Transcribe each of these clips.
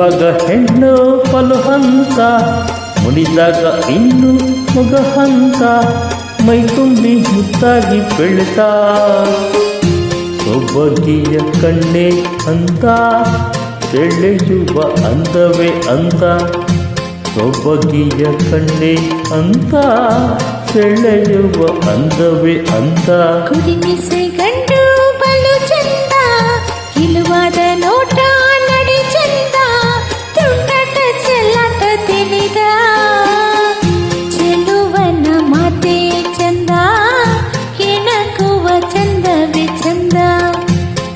ನಗುವಾಗ ಹೆಣ್ಣು ಪಲು ಹಂತ, ಮುಡಿದಾಗ ಇನ್ನು ಮಗ ಹಂತ, ಮೈ ತುಂಬಿ ಮುತ್ತಾಗಿ ಬೆಳೆತಾ ಸೊಬಗಿಯ ಕಣ್ಣೆ ಅಂತ, ಸೆಳೆಯುವ ಅಂದವೇ ಅಂತ, ಸೊಬಗಿಯ ಕಣ್ಣೆ ಅಂತ, ಸೆಳೆಯುವ ಅಂದವೇ ಅಂತ. ಕುಡಿಮಿಸೆ ಗಂಡು ಬಲು ಚಂದ, ಇಳುವಾದ ನೋಟ ನಡೆ ಚಂದ, ತುಂಟಾಟ ಚೆಲ್ಲಾಟ ತಿಳಿದ ಚೆಲುವನ ಮಾತೆ ಚಂದ, ಕೆಣಕುವ ಚಂದವೇ ಚಂದ,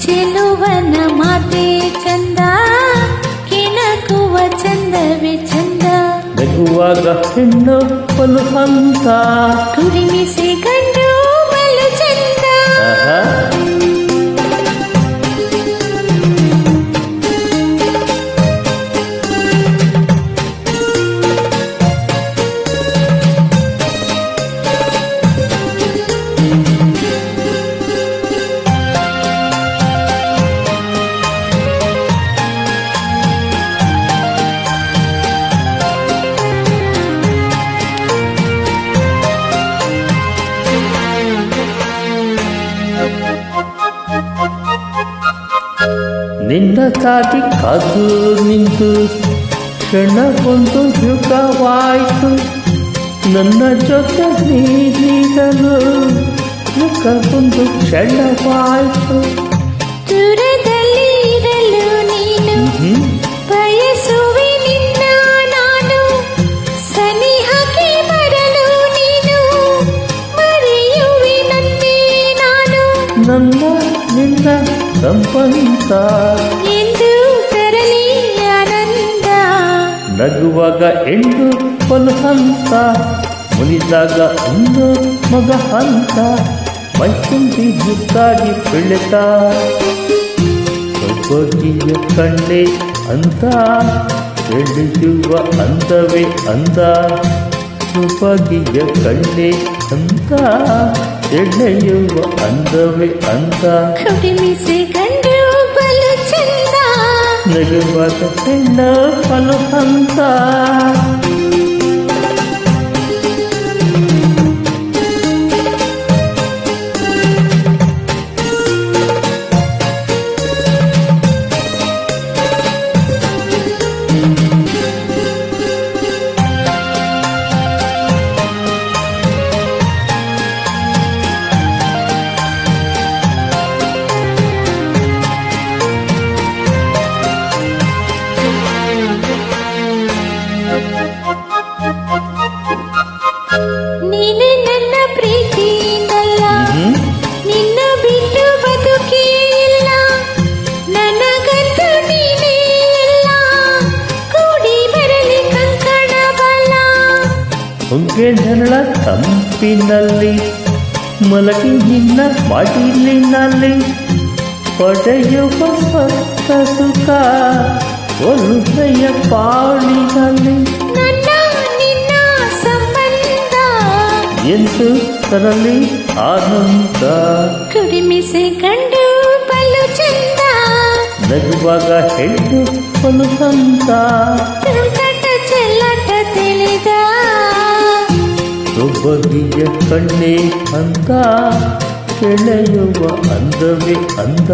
ಚೆಲುವನ ಮಾತೆ ಚಂದ, ಕೆಣಕುವ ಚಂದವೇ ಚಂದ. ನಗುವಾಗ ಹೆಣ್ಣು ಪಲು ಹಂತ, ಕುಡಿಮಿಸೆ ಗಂಡು ಬಲು ಚಂದ. ನಿನ್ನ ಕಾದಿ ಕಾದು ನಿಂತು ಕ್ಷಣವೊಂದು ಯುಗವಾಯಿತು, ನನ್ನ ಜೊತೆ ನೀಡಲು ಯುಗವೊಂದು ಕ್ಷಣವಾಯಿತು. ದೂರದಲ್ಲಿ ಇರಲು ನೀನು ಬಯಸುವೆ ನಿನ್ನ ನಾನು, ಸನಿಹಕ್ಕೆ ಬರಲು ನೀನು ಮರೆಯುವೆ ನನ್ನೇ ನಾನು. ನನ್ನ ನಿನ್ನ ಸಂಬಂಧ ಎಂದು ತರಲಿ ಆನಂದ, ನಗುವಾಗ ಹೆಣ್ಣು ಪಲು ಹಂತ, ಮುನಿದಾಗ ಇನ್ನು ಮಗ ಹಂತ, ಮೈ ತುಂಬಿ ಮುದ್ದಾಗಿ ಬೆಳೆತಾ ಸೊಬಗಿಯ ಕಣ್ಣೆ ಅಂತ, ಸೆಳೆಯುವ ಅಂದವೇ ಅಂದ, ಸೊಬಗಿಯ ಕಣ್ಣೆ ಅಂತ, ಸೆಳೆಯುವ ಅಂದವೇ ಅಂದ. ಕುಡಿಮಿಸೆ ಗಂಡು ಬಲು ಚಂದ, ನಗುವಾಗ ಹೆಣ್ಣು ಪಲು ಹಂತ. ನೀನೆ ನನ್ನ ಪ್ರೀತಿಯಿಂದಲ್ಲ, ನಿನ್ನ ಬಿಟ್ಟು ಬದುಕೇ ಇಲ್ಲ, ನನಗಂತೂ ನೀನೇ ಇಲ್ಲ, ಕೂಡಿ ಬರಲಿ ಕಂಕಣ ಬಲ. ಹೊಂಗೆ ನೆರಳ ತಂಪಿನಲ್ಲಿ ಮಲಗಿ ನಿನ್ನ ಮಡಿಲಿನಲ್ಲಿ, ಪಡೆಯುವ ಸ್ವಸ್ಥ ಸುಖ ಒಲುಮೆಯ ಪಾಳಿನಲ್ಲಿ, ನನ್ನ ನಿನ್ನ ಸಂಬಂಧ ಎಂದು ತರಲಿ ಆನಂದ. ಕುಡಿಮಿಸೆ ಗಂಡು ಬಲು ಚಂದ, ನಗುವಾಗ ಹೆಣ್ಣು ಪಲು ಹಂತ, ತುಂಟಾಟ ಚೆಲ್ಲಾಟ ತಿಳಿದ ಸೊಬಗಿಯ ಕಣ್ಣೆ ಅಂತ, ಸೆಳೆಯುವ ಅಂದವೇ ಅಂದ,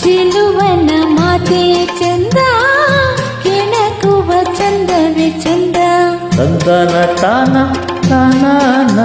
ಚೆಲುವನ ಮಾತೆ ಚಂದ, ಕೆಣಕುವ ಚಂದವೇ ಚಂದ. ತಂದನ ತಾನ ತಾನ